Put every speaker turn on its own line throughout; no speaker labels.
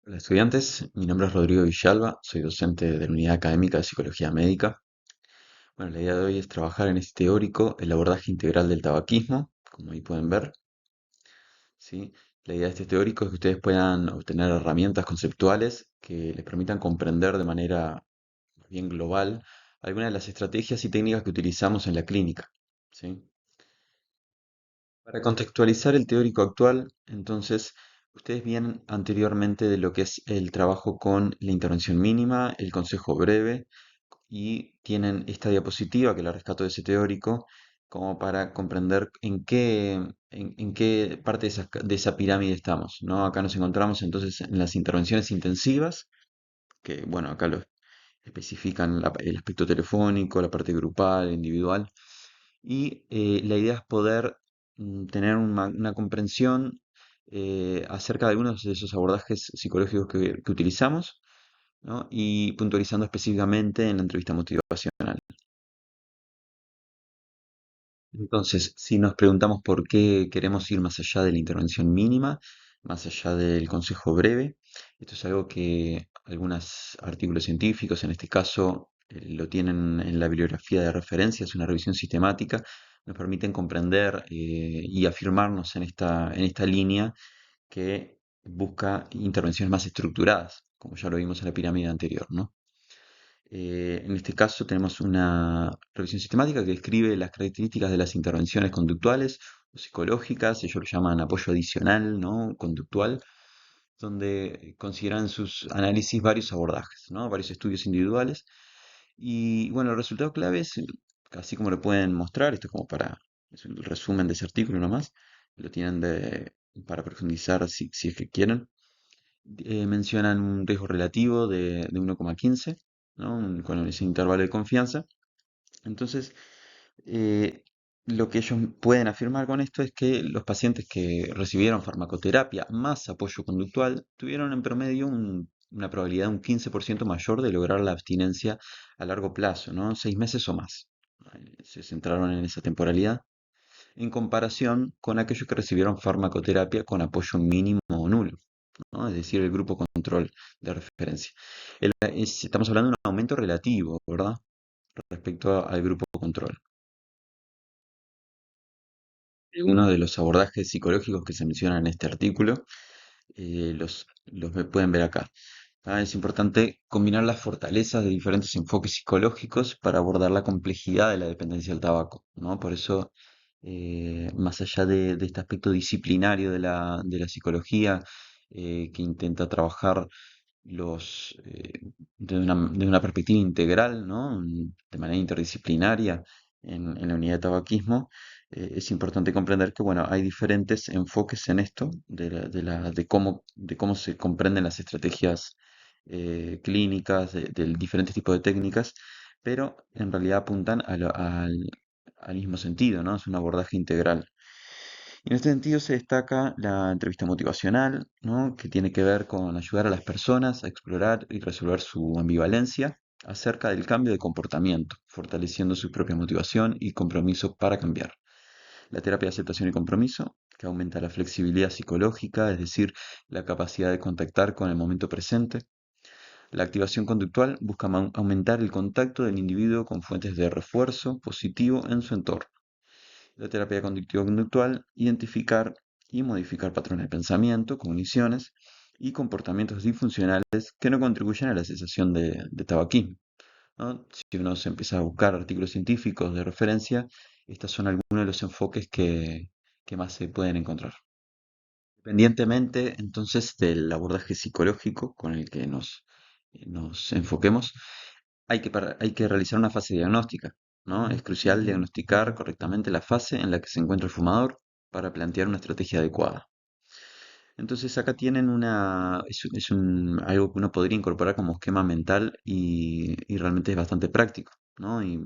Hola estudiantes, mi nombre es Rodrigo Villalba, soy docente de la Unidad Académica de Psicología Médica. Bueno, la idea de hoy es trabajar en este teórico el abordaje integral del tabaquismo, como ahí pueden ver, ¿sí? La idea de este teórico es que ustedes puedan obtener herramientas conceptuales que les permitan comprender de manera bien global algunas de las estrategias y técnicas que utilizamos en la clínica, ¿sí? Para contextualizar el teórico actual, entonces, ustedes vienen anteriormente de lo que es el trabajo con la intervención mínima, el consejo breve, y tienen esta diapositiva que la rescato de ese teórico como para comprender en qué parte de esa pirámide estamos, ¿no? Acá nos encontramos entonces en las intervenciones intensivas, que bueno, acá lo especifican el aspecto telefónico, la parte grupal, individual, y la idea es poder tener una comprensión acerca de algunos de esos abordajes psicológicos que utilizamos, ¿no? Y puntualizando específicamente en la entrevista motivacional. Entonces, si nos preguntamos por qué queremos ir más allá de la intervención mínima, más allá del consejo breve, esto es algo que algunos artículos científicos, en este caso, lo tienen en la bibliografía de referencia, es una revisión sistemática, nos permiten comprender y afirmarnos en esta línea que busca intervenciones más estructuradas, como ya lo vimos en la pirámide anterior, ¿no? En este caso tenemos una revisión sistemática que describe las características de las intervenciones conductuales o psicológicas, ellos lo llaman apoyo adicional, ¿no? Conductual, donde consideran en sus análisis varios abordajes, ¿no? Varios estudios individuales. Y bueno, el resultado clave es, así como lo pueden mostrar, esto es como es el resumen de ese artículo nomás, lo tienen para profundizar si es que quieren. Mencionan un riesgo relativo de 1,15, ¿no? Con ese intervalo de confianza. Entonces, eh, lo que ellos pueden afirmar con esto es que los pacientes que recibieron farmacoterapia más apoyo conductual tuvieron en promedio una probabilidad de un 15% mayor de lograr la abstinencia a largo plazo, ¿no? 6 meses o más. Se centraron en esa temporalidad en comparación con aquellos que recibieron farmacoterapia con apoyo mínimo o nulo, ¿no? Es decir, el grupo control de referencia. Estamos hablando de un aumento relativo, ¿verdad? Respecto al grupo control. Uno de los abordajes psicológicos que se mencionan en este artículo, pueden ver acá. Es importante combinar las fortalezas de diferentes enfoques psicológicos para abordar la complejidad de la dependencia del tabaco, ¿no? Por eso, más allá de este aspecto disciplinario de la psicología, que intenta trabajar de una perspectiva integral, ¿no? De manera interdisciplinaria en la unidad de tabaquismo, es importante comprender que, bueno, hay diferentes enfoques en esto, de cómo se comprenden las estrategias clínicas, del diferentes tipos de técnicas, pero en realidad apuntan al mismo sentido, ¿no? Es un abordaje integral. Y en este sentido se destaca la entrevista motivacional, ¿no? Que tiene que ver con ayudar a las personas a explorar y resolver su ambivalencia acerca del cambio de comportamiento, fortaleciendo su propia motivación y compromiso para cambiar. La terapia de aceptación y compromiso, que aumenta la flexibilidad psicológica, es decir, la capacidad de contactar con el momento presente. La activación conductual busca aumentar el contacto del individuo con fuentes de refuerzo positivo en su entorno. La terapia cognitivo-conductual, identificar y modificar patrones de pensamiento, cogniciones y comportamientos disfuncionales que no contribuyen a la cesación de tabaquismo, ¿no? Si uno se empieza a buscar artículos científicos de referencia, estos son algunos de los enfoques que más se pueden encontrar. Independientemente entonces del abordaje psicológico con el que nos enfoquemos, hay que realizar una fase diagnóstica, ¿no? Es crucial diagnosticar correctamente la fase en la que se encuentra el fumador para plantear una estrategia adecuada. Entonces acá tienen algo que uno podría incorporar como esquema mental y realmente es bastante práctico, ¿no? Y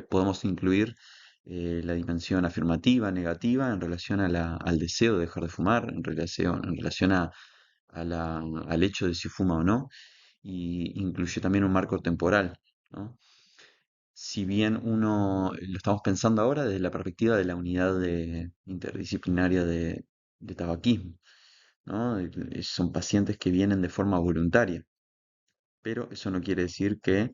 podemos incluir la dimensión afirmativa, negativa en relación al deseo de dejar de fumar, en relación al hecho de si fuma o no, y incluye también un marco temporal, ¿no? Si bien uno lo estamos pensando ahora desde la perspectiva de la unidad interdisciplinaria de tabaquismo. ¿no? Son pacientes que vienen de forma voluntaria, pero eso no quiere decir que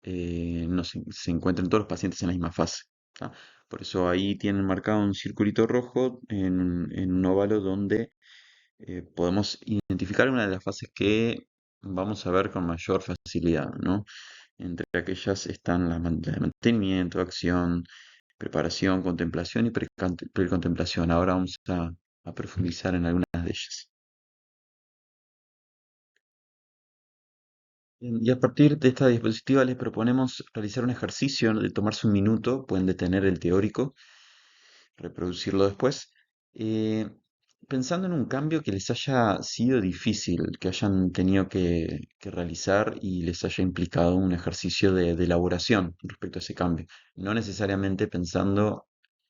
no se encuentren todos los pacientes en la misma fase. ¿Tá? Por eso ahí tienen marcado un circulito rojo en un óvalo donde podemos identificar una de las fases que vamos a ver con mayor facilidad, ¿no? Entre aquellas están la de mantenimiento, acción, preparación, contemplación y precontemplación. Ahora vamos a profundizar en algunas de ellas. Bien, y a partir de esta diapositiva les proponemos realizar un ejercicio de tomarse un minuto, pueden detener el teórico, reproducirlo después, eh, pensando en un cambio que les haya sido difícil, que hayan tenido que realizar y les haya implicado un ejercicio de elaboración respecto a ese cambio. No necesariamente pensando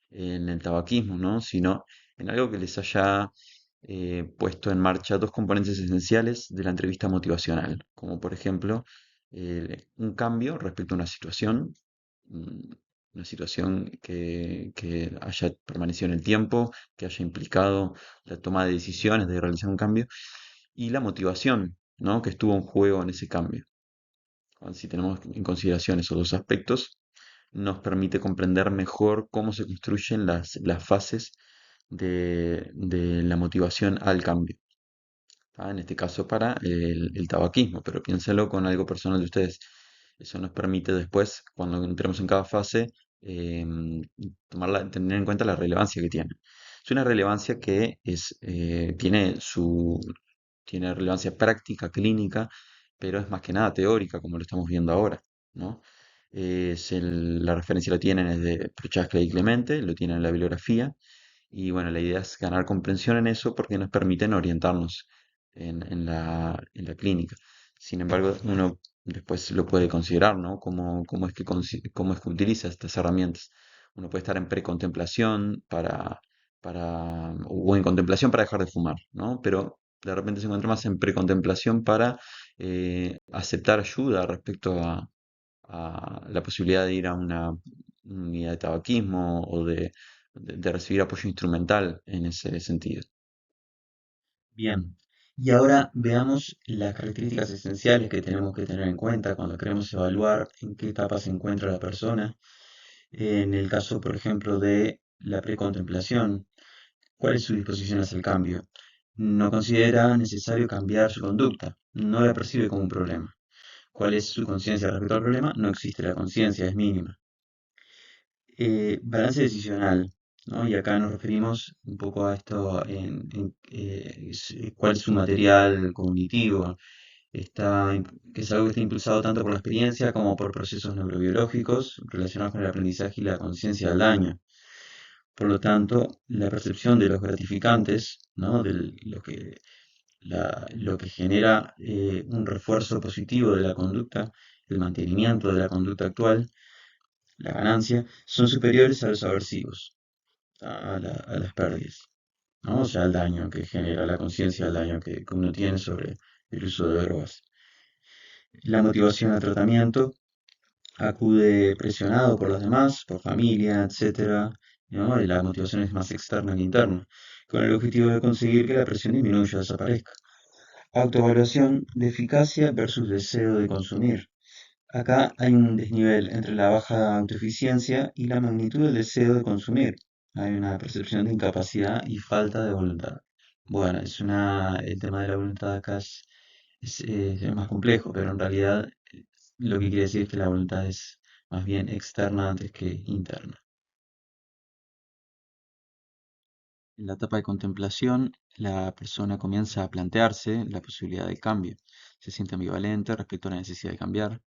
en el tabaquismo, ¿no? Sino en algo que les haya puesto en marcha dos componentes esenciales de la entrevista motivacional, como por ejemplo un cambio respecto a mm, una situación que haya permanecido en el tiempo, que haya implicado la toma de decisiones de realizar un cambio, y la motivación, ¿no? Que estuvo en juego en ese cambio. Si tenemos en consideración esos dos aspectos, nos permite comprender mejor cómo se construyen las fases de la motivación al cambio. En este caso para el tabaquismo, pero piénselo con algo personal de ustedes. Eso nos permite después, cuando entremos en cada fase, tener en cuenta la relevancia que tiene. Es una relevancia que tiene relevancia práctica, clínica, pero es más que nada teórica, como lo estamos viendo ahora, ¿no? La referencia lo tienen es de Prochaska y Clemente, lo tienen en la bibliografía, y bueno, la idea es ganar comprensión en eso porque nos permiten orientarnos en la clínica. Sin embargo, uno después lo puede considerar, ¿no? Cómo es que utiliza estas herramientas. Uno puede estar en precontemplación o en contemplación para dejar de fumar, ¿no? Pero de repente se encuentra más en precontemplación para aceptar ayuda respecto a la posibilidad de ir a una unidad de tabaquismo o de recibir apoyo instrumental en ese sentido. Bien, y ahora veamos las características esenciales que tenemos que tener en cuenta cuando queremos evaluar en qué etapa se encuentra la persona. En el caso, por ejemplo, de la precontemplación, ¿cuál es su disposición hacia el cambio? No considera necesario cambiar su conducta, no la percibe como un problema. ¿Cuál es su conciencia respecto al problema? No existe la conciencia, es mínima. Balance decisional, ¿no? Y acá nos referimos un poco a esto cuál es su material cognitivo, que es algo que está impulsado tanto por la experiencia como por procesos neurobiológicos relacionados con el aprendizaje y la conciencia del daño. Por lo tanto, la percepción de los gratificantes, ¿no? Lo que genera un refuerzo positivo de la conducta, el mantenimiento de la conducta actual, la ganancia, son superiores a los aversivos, a las pérdidas, ¿no? O sea, el daño que genera la conciencia, el daño que uno tiene sobre el uso de drogas. La motivación al tratamiento acude presionado por los demás, por familia, etcétera, ¿no? Y la motivación es más externa que interna, con el objetivo de conseguir que la presión disminuya o desaparezca. Autoevaluación de eficacia versus deseo de consumir. Acá hay un desnivel entre la baja autoeficiencia y la magnitud del deseo de consumir. Hay una percepción de incapacidad y falta de voluntad. Bueno, el tema de la voluntad acá es más complejo, pero en realidad lo que quiere decir es que la voluntad es más bien externa antes que interna. En la etapa de contemplación, la persona comienza a plantearse la posibilidad del cambio. Se siente ambivalente respecto a la necesidad de cambiar.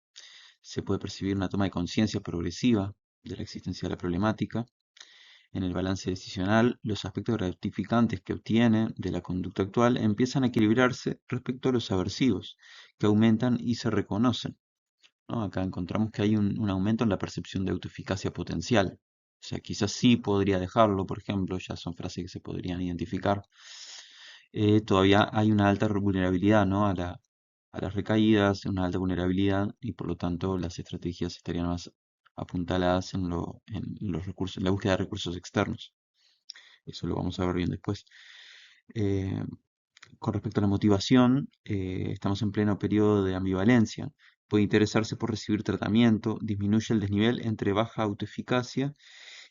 Se puede percibir una toma de conciencia progresiva de la existencia de la problemática. En el balance decisional, los aspectos gratificantes que obtiene de la conducta actual empiezan a equilibrarse respecto a los aversivos, que aumentan y se reconocen, ¿no? Acá encontramos que hay un aumento en la percepción de autoeficacia potencial. O sea, quizás sí podría dejarlo, por ejemplo, ya son frases que se podrían identificar. Todavía hay una alta vulnerabilidad, ¿no? A las recaídas, una alta vulnerabilidad y por lo tanto las estrategias estarían más apuntaladas en los recursos, en la búsqueda de recursos externos. Eso lo vamos a ver bien después. Eh, Con respecto a la motivación, estamos en pleno periodo de ambivalencia. Puede interesarse por recibir tratamiento, disminuye el desnivel entre baja autoeficacia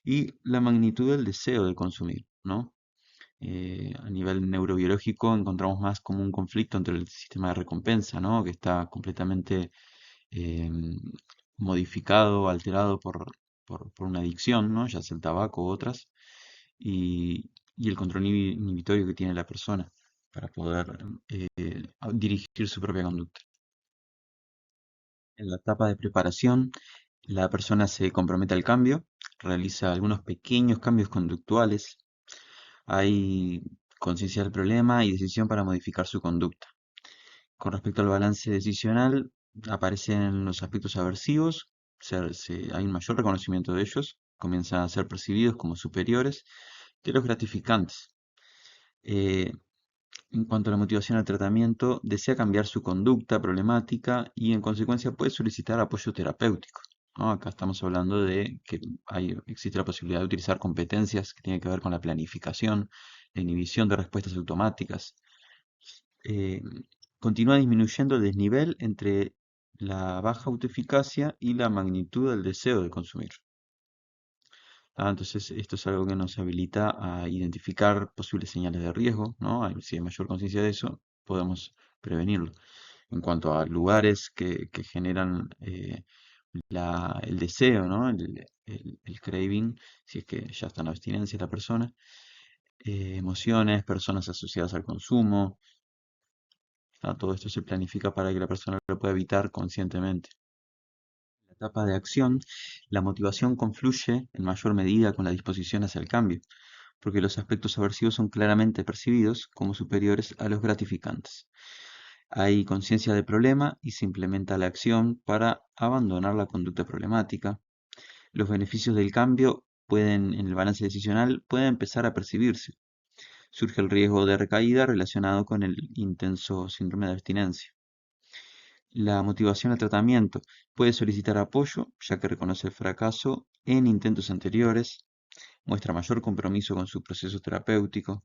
y la magnitud del deseo de consumir, ¿no? A nivel neurobiológico encontramos más como un conflicto entre el sistema de recompensa, ¿no? Que está completamente eh, modificado, alterado por una adicción, ¿no? Ya sea el tabaco u otras, y el control inhibitorio que tiene la persona para poder dirigir su propia conducta. En la etapa de preparación, la persona se compromete al cambio, realiza algunos pequeños cambios conductuales, hay conciencia del problema y decisión para modificar su conducta. Con respecto al balance decisional, aparecen los aspectos aversivos, hay un mayor reconocimiento de ellos, comienzan a ser percibidos como superiores que los gratificantes. Eh, en cuanto a la motivación al tratamiento, desea cambiar su conducta problemática y en consecuencia puede solicitar apoyo terapéutico, ¿no? Acá estamos hablando de que existe la posibilidad de utilizar competencias que tienen que ver con la planificación, la inhibición de respuestas automáticas. eh, Continúa disminuyendo el desnivel entre la baja autoeficacia y la magnitud del deseo de consumir. Entonces, esto es algo que nos habilita a identificar posibles señales de riesgo, ¿no? Si hay mayor conciencia de eso, podemos prevenirlo. En cuanto a lugares que generan el deseo, ¿no? El craving, si es que ya está en abstinencia la persona, emociones, personas asociadas al consumo, todo esto se planifica para que la persona lo pueda evitar conscientemente. En la etapa de acción, la motivación confluye en mayor medida con la disposición hacia el cambio, porque los aspectos aversivos son claramente percibidos como superiores a los gratificantes. Hay conciencia del problema y se implementa la acción para abandonar la conducta problemática. Los beneficios del cambio en el balance decisional pueden empezar a percibirse. Surge el riesgo de recaída relacionado con el intenso síndrome de abstinencia. La motivación al tratamiento puede solicitar apoyo, ya que reconoce el fracaso en intentos anteriores, muestra mayor compromiso con su proceso terapéutico.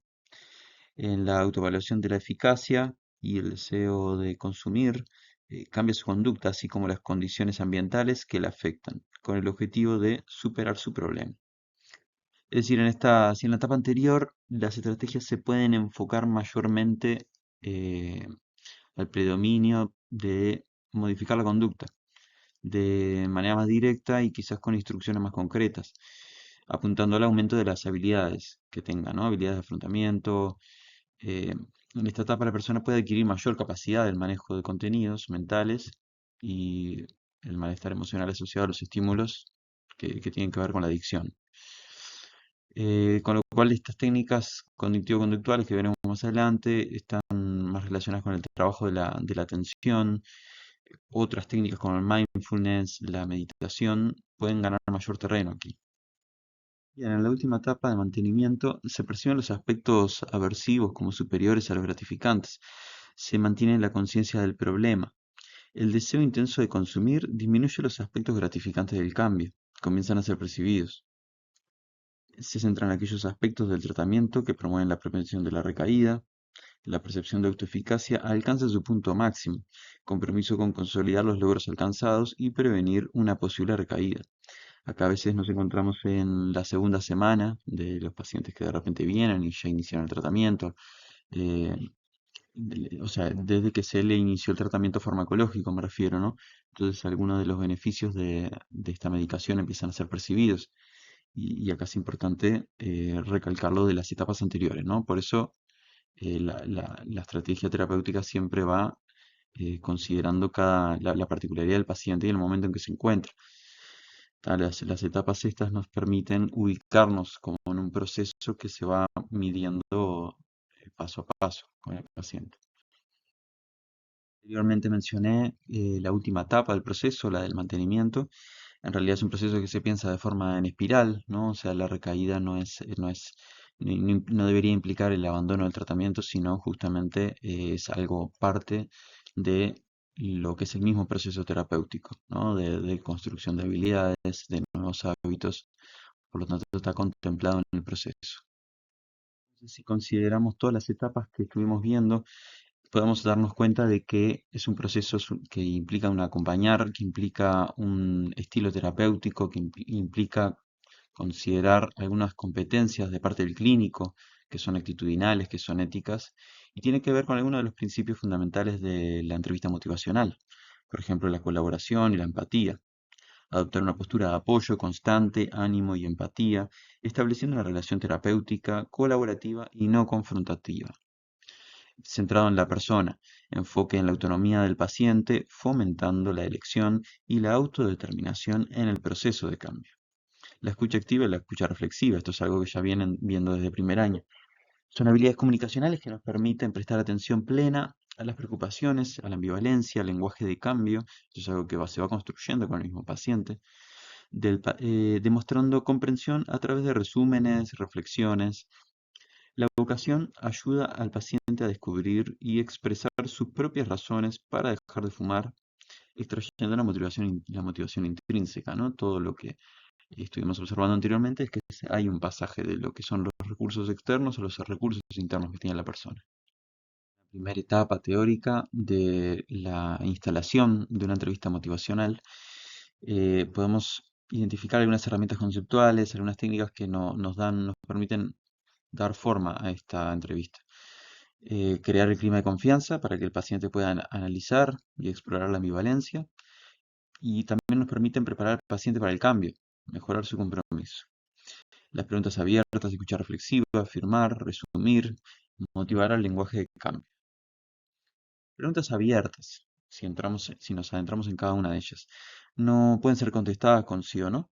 En la autoevaluación de la eficacia y el deseo de consumir, cambia su conducta, así como las condiciones ambientales que la afectan, con el objetivo de superar su problema. Es decir, si en la etapa anterior las estrategias se pueden enfocar mayormente eh, al predominio de modificar la conducta de manera más directa y quizás con instrucciones más concretas, apuntando al aumento de las habilidades que tenga, ¿no? Habilidades de afrontamiento. eh, en esta etapa la persona puede adquirir mayor capacidad del manejo de contenidos mentales y el malestar emocional asociado a los estímulos que tienen que ver con la adicción. Con lo cual estas técnicas cognitivo-conductuales que veremos más adelante están más relacionadas con el trabajo de la atención. Otras técnicas como el mindfulness, la meditación, pueden ganar mayor terreno aquí. Y en la última etapa de mantenimiento se perciben los aspectos aversivos como superiores a los gratificantes. Se mantiene la conciencia del problema. El deseo intenso de consumir disminuye los aspectos gratificantes del cambio. Comienzan a ser percibidos. Se centran en aquellos aspectos del tratamiento que promueven la prevención de la recaída. La percepción de autoeficacia alcanza su punto máximo, compromiso con consolidar los logros alcanzados y prevenir una posible recaída. Acá a veces nos encontramos en la segunda semana de los pacientes que de repente vienen y ya iniciaron el tratamiento. eh, o sea, desde que se le inició el tratamiento farmacológico me refiero, ¿no? Entonces algunos de los beneficios de esta medicación empiezan a ser percibidos. Y acá es importante recalcarlo de las etapas anteriores, ¿no? Por eso la estrategia terapéutica siempre va considerando la particularidad del paciente y el momento en que se encuentra. Las etapas estas nos permiten ubicarnos como en un proceso que se va midiendo paso a paso con el paciente. Anteriormente mencioné la última etapa del proceso, la del mantenimiento. En realidad es un proceso que se piensa de forma en espiral, ¿no? O sea, la recaída no debería implicar el abandono del tratamiento, sino justamente es algo parte de lo que es el mismo proceso terapéutico, ¿no? De construcción de habilidades, de nuevos hábitos, por lo tanto está contemplado en el proceso. Si consideramos todas las etapas que estuvimos viendo, podemos darnos cuenta de que es un proceso que implica un acompañar, que implica un estilo terapéutico, que implica considerar algunas competencias de parte del clínico, que son actitudinales, que son éticas, y tiene que ver con algunos de los principios fundamentales de la entrevista motivacional, por ejemplo, la colaboración y la empatía. Adoptar una postura de apoyo constante, ánimo y empatía, estableciendo una relación terapéutica, colaborativa y no confrontativa, centrado en la persona, enfoque en la autonomía del paciente, fomentando la elección y la autodeterminación en el proceso de cambio. La escucha activa y la escucha reflexiva, esto es algo que ya vienen viendo desde primer año. Son habilidades comunicacionales que nos permiten prestar atención plena a las preocupaciones, a la ambivalencia, al lenguaje de cambio, esto es algo que se va construyendo con el mismo paciente, demostrando comprensión a través de resúmenes, reflexiones. La vocación ayuda al paciente a descubrir y expresar sus propias razones para dejar de fumar, extrayendo la motivación intrínseca, ¿no? Todo lo que estuvimos observando anteriormente es que hay un pasaje de lo que son los recursos externos a los recursos internos que tiene la persona. Primera etapa teórica de la instalación de una entrevista motivacional, podemos identificar algunas herramientas conceptuales, algunas técnicas que nos permiten dar forma a esta entrevista. Crear el clima de confianza para que el paciente pueda analizar y explorar la ambivalencia, y también nos permiten preparar al paciente para el cambio, mejorar su compromiso. Las preguntas abiertas, escucha reflexiva, afirmar, resumir, motivar al lenguaje de cambio. Preguntas abiertas, si nos adentramos en cada una de ellas, no pueden ser contestadas con sí o no.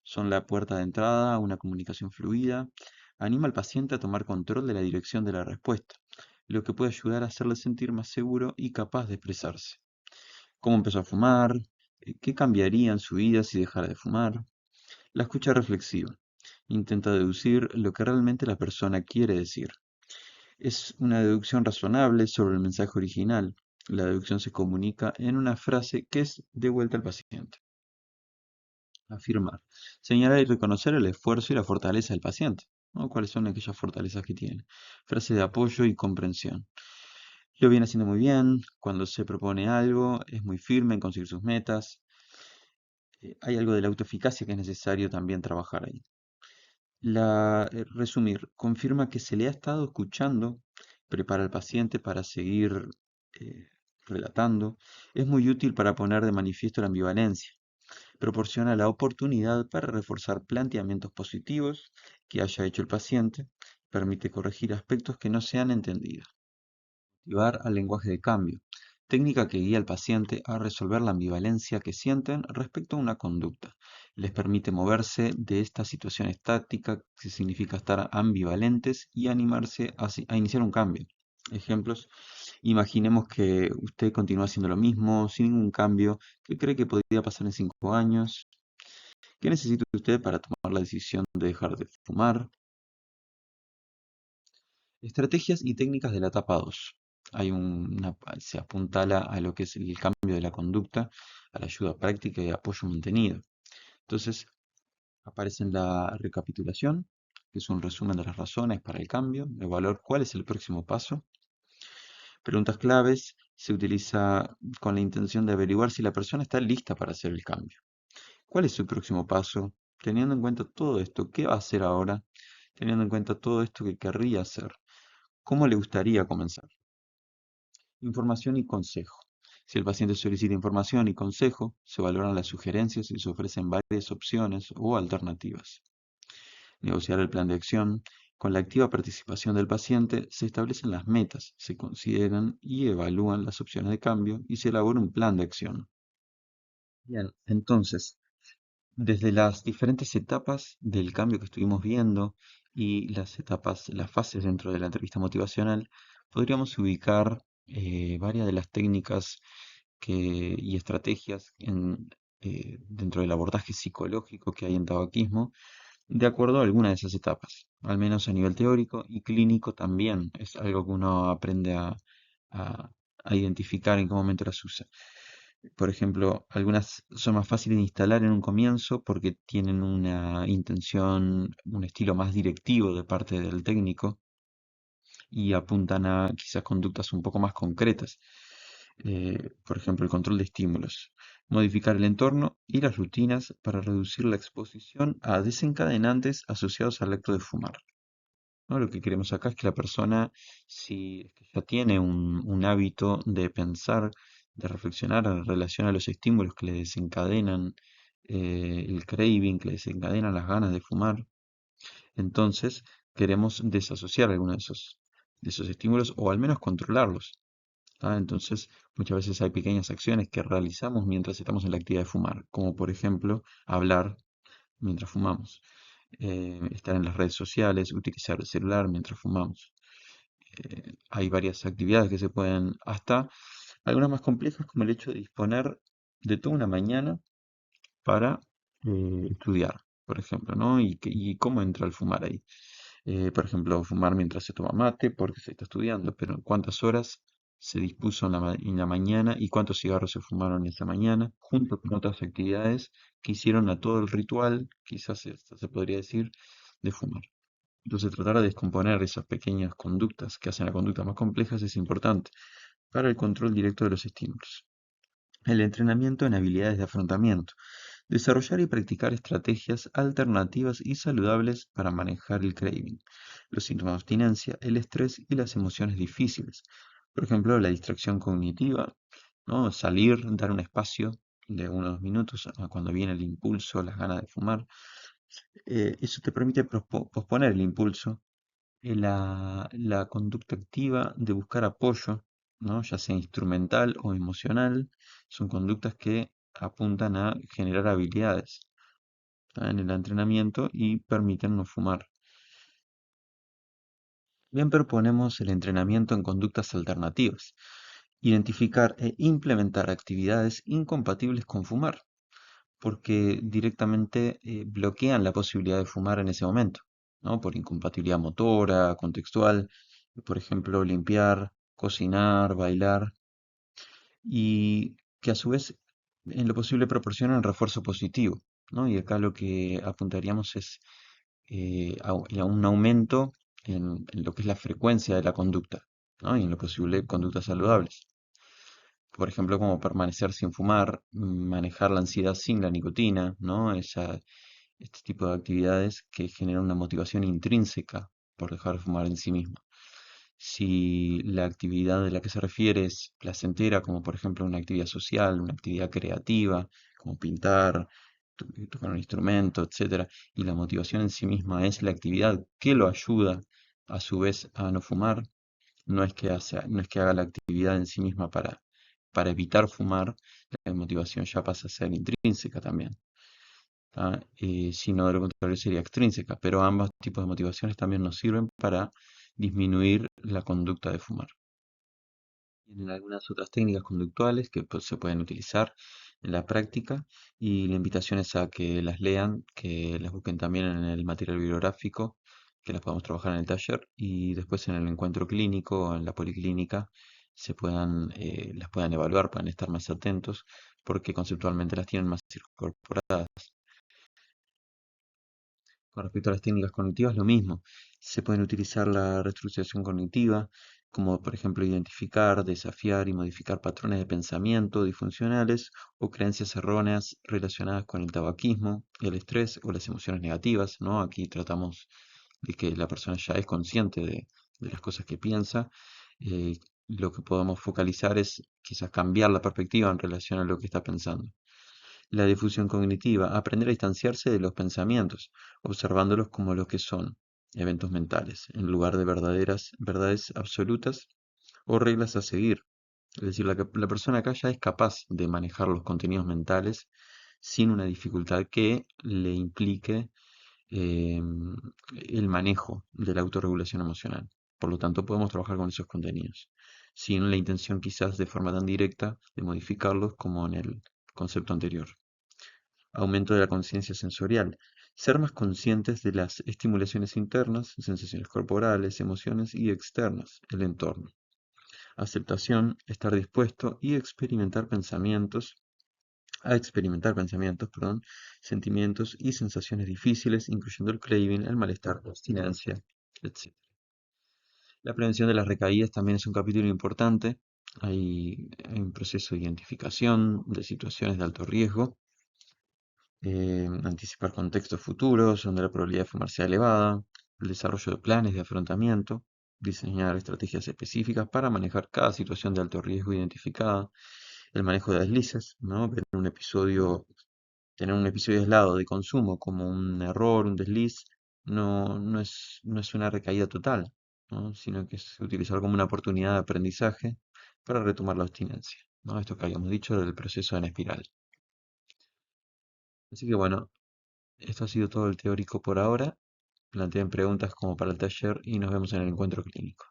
Son la puerta de entrada a una comunicación fluida. Anima al paciente a tomar control de la dirección de la respuesta, lo que puede ayudar a hacerle sentir más seguro y capaz de expresarse. ¿Cómo empezó a fumar? ¿Qué cambiaría en su vida si dejara de fumar? La escucha reflexiva. Intenta deducir lo que realmente la persona quiere decir. Es una deducción razonable sobre el mensaje original. La deducción se comunica en una frase que es de vuelta al paciente. Afirmar. Señalar y reconocer el esfuerzo y la fortaleza del paciente, ¿no? ¿Cuáles son aquellas fortalezas que tiene? Frase de apoyo y comprensión. Lo viene haciendo muy bien. Cuando se propone algo, es muy firme en conseguir sus metas. Hay algo de la autoeficacia que es necesario también trabajar ahí. Resumir, confirma que se le ha estado escuchando, prepara al paciente para seguir eh, relatando, es muy útil para poner de manifiesto la ambivalencia, proporciona la oportunidad para reforzar planteamientos positivos que haya hecho el paciente, permite corregir aspectos que no se han entendido. Activar al lenguaje de cambio, técnica que guía al paciente a resolver la ambivalencia que sienten respecto a una conducta. Les permite moverse de esta situación estática, que significa estar ambivalentes, y animarse a iniciar un cambio. Ejemplos: imaginemos que usted continúa haciendo lo mismo, sin ningún cambio. ¿Qué cree que podría pasar en 5 años? ¿Qué necesita usted para tomar la decisión de dejar de fumar? Estrategias y técnicas de la etapa 2. Se apuntala a lo que es el cambio de la conducta, a la ayuda práctica y apoyo mantenido. Entonces, aparece en la recapitulación, que es un resumen de las razones para el cambio, evaluar cuál es el próximo paso. Preguntas claves, se utiliza con la intención de averiguar si la persona está lista para hacer el cambio. ¿Cuál es su próximo paso? Teniendo en cuenta todo esto, ¿qué va a hacer ahora? Teniendo en cuenta todo esto que querría hacer, ¿cómo le gustaría comenzar? Información y consejo. Si el paciente solicita información y consejo, se valoran las sugerencias y se ofrecen varias opciones o alternativas. Negociar el plan de acción. Con la activa participación del paciente se establecen las metas, se consideran y evalúan las opciones de cambio y se elabora un plan de acción. Bien, entonces, desde las diferentes etapas del cambio que estuvimos viendo y las fases dentro de la entrevista motivacional, podríamos ubicar varias de las técnicas y estrategias dentro del abordaje psicológico que hay en tabaquismo, de acuerdo a alguna de esas etapas, al menos a nivel teórico y clínico también. Es algo que uno aprende a- a identificar en qué momento las usa. Por ejemplo, algunas son más fáciles de instalar en un comienzo porque tienen una intención, un estilo más directivo de parte del técnico. y apuntan a quizás conductas un poco más concretas. Por ejemplo, el control de estímulos, modificar el entorno y las rutinas para reducir la exposición a desencadenantes asociados al acto de fumar. ¿No? Lo que queremos acá es que la persona, si es que ya tiene un hábito de pensar, de reflexionar en relación a los estímulos que le desencadenan el craving, que le desencadenan las ganas de fumar, entonces queremos desasociar algunos de esos estímulos o al menos controlarlos. ¿Tá? Entonces, muchas veces hay pequeñas acciones que realizamos mientras estamos en la actividad de fumar, como por ejemplo hablar mientras fumamos, estar en las redes sociales, utilizar el celular mientras fumamos. Hay varias actividades que se pueden, hasta algunas más complejas, como el hecho de disponer de toda una mañana para estudiar, por ejemplo, ¿no? Y cómo entra el fumar ahí. Por ejemplo, fumar mientras se toma mate porque se está estudiando, pero cuántas horas se dispuso en la mañana y cuántos cigarros se fumaron esa mañana, junto con otras actividades que hicieron a todo el ritual, quizás esto se podría decir, de fumar. Entonces, tratar de descomponer esas pequeñas conductas que hacen la conducta más complejas es importante para el control directo de los estímulos. El entrenamiento en habilidades de afrontamiento. Desarrollar y practicar estrategias alternativas y saludables para manejar el craving, los síntomas de abstinencia, el estrés y las emociones difíciles. Por ejemplo, la distracción cognitiva, ¿no? Salir, dar un espacio de unos minutos a cuando viene el impulso, las ganas de fumar. Eso te permite posponer el impulso, la conducta activa de buscar apoyo, ¿no? Ya sea instrumental o emocional, son conductas que apuntan a generar habilidades, ¿tá? En el entrenamiento y permiten no fumar. Bien, proponemos el entrenamiento en conductas alternativas, identificar e implementar actividades incompatibles con fumar, porque directamente bloquean la posibilidad de fumar en ese momento, ¿no? Por incompatibilidad motora, contextual, por ejemplo, limpiar, cocinar, bailar, y que a su vez en lo posible proporcionan refuerzo positivo, ¿no? Y acá lo que apuntaríamos es a un aumento en lo que es la frecuencia de la conducta, ¿no? Y en lo posible conductas saludables. Por ejemplo, como permanecer sin fumar, manejar la ansiedad sin la nicotina, ¿no? Este tipo de actividades que generan una motivación intrínseca por dejar de fumar en sí mismo. Si la actividad de la que se refiere es placentera, como por ejemplo una actividad social, una actividad creativa, como pintar, tocar un instrumento, etcétera, y la motivación en sí misma es la actividad que lo ayuda a su vez a no fumar, no es que haga la actividad en sí misma para evitar fumar, la motivación ya pasa a ser intrínseca también. ¿Tá? Sino de lo contrario sería extrínseca, pero ambos tipos de motivaciones también nos sirven para disminuir la conducta de fumar. Tienen algunas otras técnicas conductuales que pues, se pueden utilizar en la práctica y la invitación es a que las lean, que las busquen también en el material bibliográfico, que las podamos trabajar en el taller y después en el encuentro clínico o en la policlínica las puedan evaluar, puedan estar más atentos porque conceptualmente las tienen más incorporadas. Con respecto a las técnicas cognitivas, lo mismo. Se pueden utilizar la reestructuración cognitiva, como por ejemplo identificar, desafiar y modificar patrones de pensamiento disfuncionales o creencias erróneas relacionadas con el tabaquismo, el estrés o las emociones negativas, ¿no? Aquí tratamos de que la persona ya es consciente de las cosas que piensa. eh, lo que podemos focalizar es quizás cambiar la perspectiva en relación a lo que está pensando. La difusión cognitiva, aprender a distanciarse de los pensamientos, observándolos como lo que son, eventos mentales, en lugar de verdaderas verdades absolutas o reglas a seguir. Es decir, la persona acá ya es capaz de manejar los contenidos mentales sin una dificultad que le implique eh, el manejo de la autorregulación emocional. Por lo tanto, podemos trabajar con esos contenidos, sin la intención quizás de forma tan directa de modificarlos como en el concepto anterior. Aumento de la conciencia sensorial. Ser más conscientes de las estimulaciones internas, sensaciones corporales, emociones y externas, el entorno. Aceptación, estar dispuesto y experimentar pensamientos, perdón, sentimientos y sensaciones difíciles, incluyendo el craving, el malestar, la abstinencia, etc. La prevención de las recaídas también es un capítulo importante. Hay un proceso de identificación de situaciones de alto riesgo, anticipar contextos futuros donde la probabilidad de fumar sea elevada, el desarrollo de planes de afrontamiento, diseñar estrategias específicas para manejar cada situación de alto riesgo identificada, el manejo de deslices, ¿no? Tener un episodio aislado de consumo como un error, un desliz, no es una recaída total, ¿no? Sino que es utilizar como una oportunidad de aprendizaje para retomar la abstinencia, ¿no? Esto que habíamos dicho del proceso en espiral. Así que bueno, esto ha sido todo el teórico por ahora. Planteen preguntas como para el taller y nos vemos en el encuentro clínico.